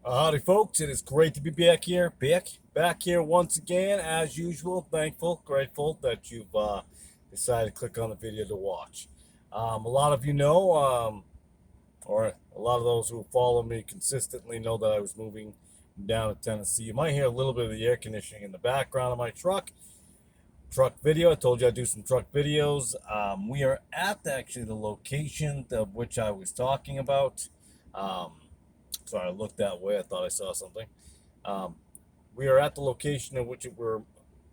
Howdy, folks. It is great to be back here once again, as usual. Thankful, grateful that you've decided to click on the video to watch. A lot of you know, or a lot of those who follow me consistently know that I was moving down to Tennessee. You might hear a little bit of the air conditioning in the background of my truck video. I told you I'd do some truck videos. We are at actually the location of which I was talking about. Um, Sorry, I looked that way. I thought I saw something. Um, we are at the location in which we're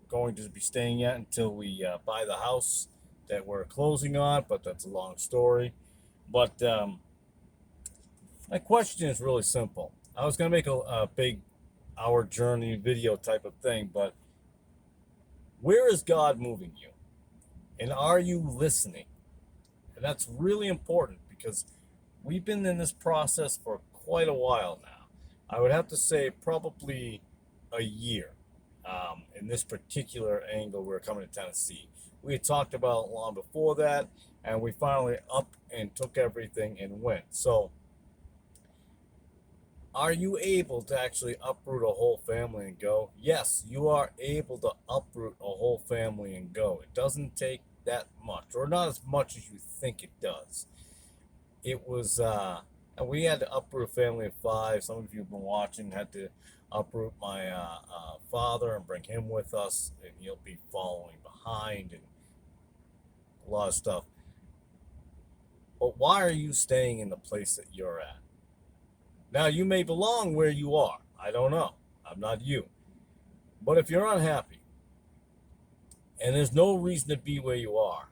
going to be staying at until we buy the house that we're closing on, but that's a long story. But my question is really simple. I was going to make a big hour journey video type of thing, but where is God moving you? And are you listening? And that's really important because we've been in this process for quite a while now. I would have to say probably a year in this particular angle we're coming to Tennessee. We had talked about it long before that, and we finally up and took everything and went. So, are you able to actually uproot a whole family and go? Yes, you are able to uproot a whole family and go. It doesn't take that much, or not as much as you think it does. It was and we had to uproot a family of five. Some of you have been watching, had to uproot my father and bring him with us, and he'll be following behind and a lot of stuff. But why are you staying in the place that you're at? Now, you may belong where you are. I don't know. I'm not you. But if you're unhappy and there's no reason to be where you are,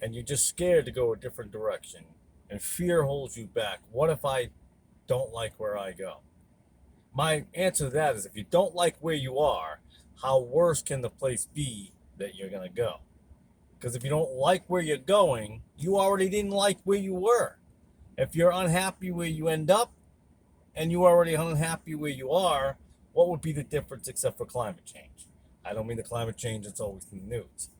and you're just scared to go a different direction, and fear holds you back, what if I don't like where I go? My answer to that is if you don't like where you are, how worse can the place be that you're going to go? Because if you don't like where you're going, you already didn't like where you were. If you're unhappy where you end up and you're already unhappy where you are, what would be the difference except for climate change? I don't mean the climate change that's always in the news.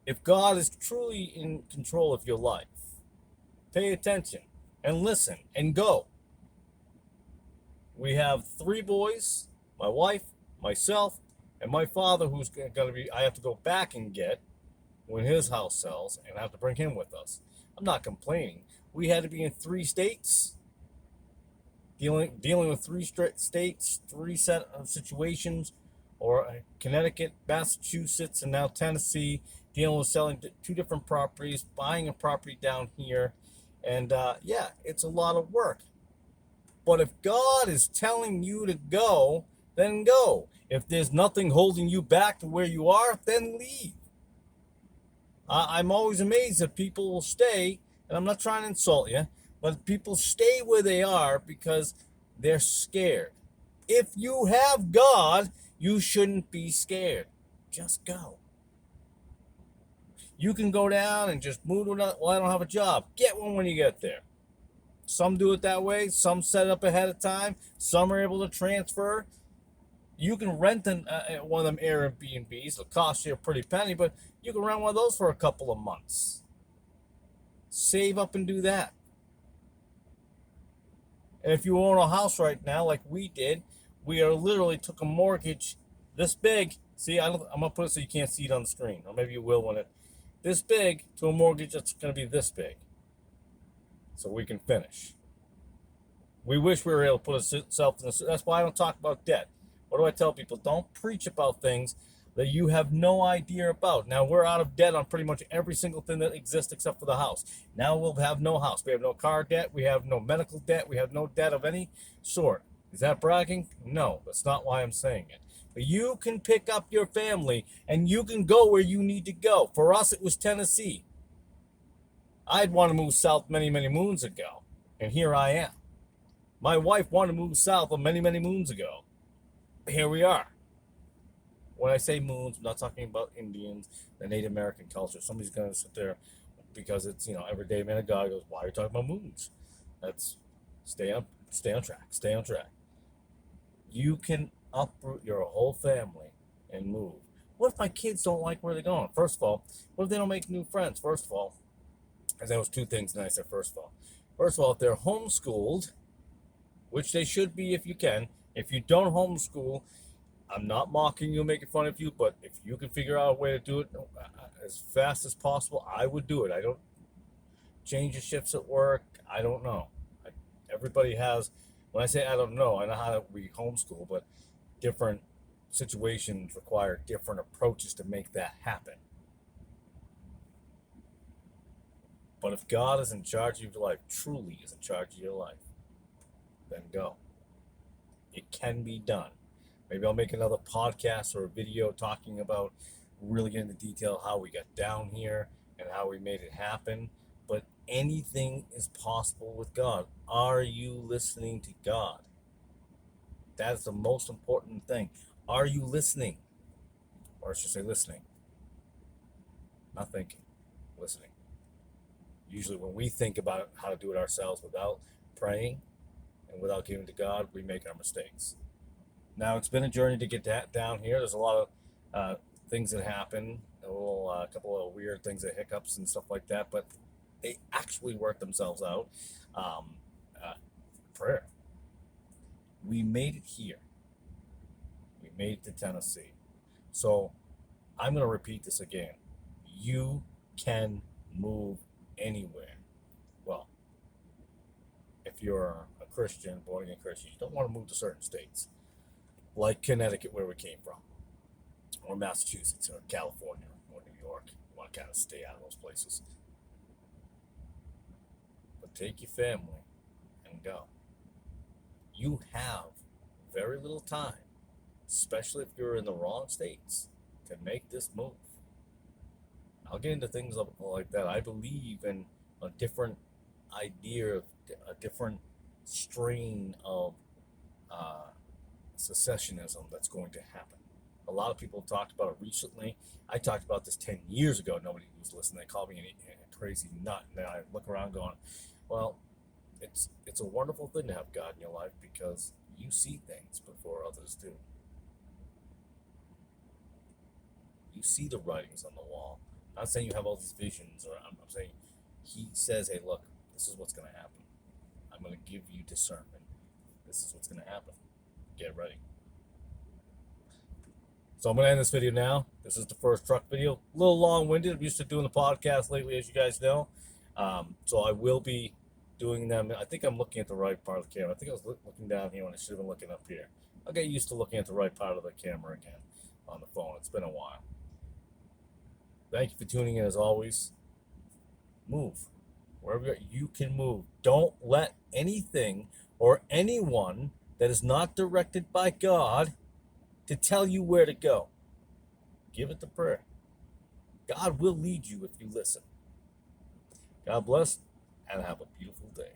If God is truly in control of your life, pay attention and listen and go. We have three boys, my wife, myself, and my father, who's going to be, I have to go back and get when his house sells, and I have to bring him with us. I'm not complaining. We had to be in three states, dealing with three states, three set of situations, or Connecticut, Massachusetts, and now Tennessee, dealing with selling two different properties, buying a property down here, and yeah, it's a lot of work. But if God is telling you to go, then go. If there's nothing holding you back to where you are, then leave. I'm always amazed that people will stay, and I'm not trying to insult you, but people stay where they are because they're scared. If you have God, you shouldn't be scared. Just go. You can go down and just move to another. Well, I don't have a job. Get one when you get there. Some do it that way. Some set it up ahead of time. Some are able to transfer. You can rent one of them Airbnbs. It'll cost you a pretty penny, but you can rent one of those for a couple of months. Save up and do that. And if you own a house right now, like we did, we are literally took a mortgage this big. See, I'm gonna put it so you can't see it on the screen, or maybe you will when it this big to a mortgage that's gonna be this big, so we can finish. We wish we were able to put ourselves in this. That's why I don't talk about debt. What do I tell people? Don't preach about things that you have no idea about. Now, we're out of debt on pretty much every single thing that exists except for the house. Now we'll have no house. We have no car debt. We have no medical debt. We have no debt of any sort. Is that bragging? No, that's not why I'm saying it. But you can pick up your family and you can go where you need to go. For us, it was Tennessee. I'd want to move south many, many moons ago, and here I am. My wife wanted to move south many, many moons ago. Here we are. When I say moons, I'm not talking about Indians, the Native American culture. Somebody's going to sit there because it's, every day man of God goes, why are you talking about moons? That's stay on track, stay on track. You can uproot your whole family and move. What if my kids don't like where they're going? First of all, what if they don't make new friends? First of all, because there was two things, and I said first of all. First of all, if they're homeschooled, which they should be if you can. If you don't homeschool, I'm not mocking you, making fun of you, but if you can figure out a way to do it as fast as possible, I would do it. I don't change the shifts at work. I don't know. Everybody has, when I say I don't know, I know how we homeschool, but different situations require different approaches to make that happen. But if God is in charge of your life, truly is in charge of your life, then go. It can be done. Maybe I'll make another podcast or a video talking about really getting into detail how we got down here and how we made it happen. But anything is possible with God. Are you listening to God? That's the most important thing. Are you listening? Or I should say listening. Not thinking, listening. Usually when we think about how to do it ourselves without praying and without giving to God, we make our mistakes. Now, it's been a journey to get that down here. There's a lot of things that happen, a couple of weird things, hiccups and stuff like that, but they actually work themselves out. Um, uh, Prayer. We made it here. We made it to Tennessee. So I'm going to repeat this again. You can move anywhere. Well, if you're a Christian, born again Christian, you don't want to move to certain states, like Connecticut, where we came from, or Massachusetts, or California, or New York. You want to kind of stay out of those places. But take your family and go. You have very little time, especially if you're in the wrong states, to make this move. I'll get into things like that. I believe in a different idea, a different strain of secessionism that's going to happen. A lot of people talked about it recently. I talked about this 10 years ago. Nobody was listening. They called me a crazy nut. And then I look around going, well, it's a wonderful thing to have God in your life because you see things before others do. You see the writings on the wall. I'm not saying you have all these visions, or I'm saying he says, hey, look, this is what's going to happen. I'm going to give you discernment. This is what's going to happen. Get ready. So I'm going to end this video now. This is the first truck video. A little long-winded. I'm used to doing the podcast lately, as you guys know. So I will be doing them. I think I'm looking at the right part of the camera. I think I was looking down here when I should have been looking up here. I'll get used to looking at the right part of the camera again on the phone. It's been a while. Thank you for tuning in as always. Move. Wherever you can move. Don't let anything or anyone that is not directed by God to tell you where to go. Give it to prayer. God will lead you if you listen. God bless and have a beautiful day.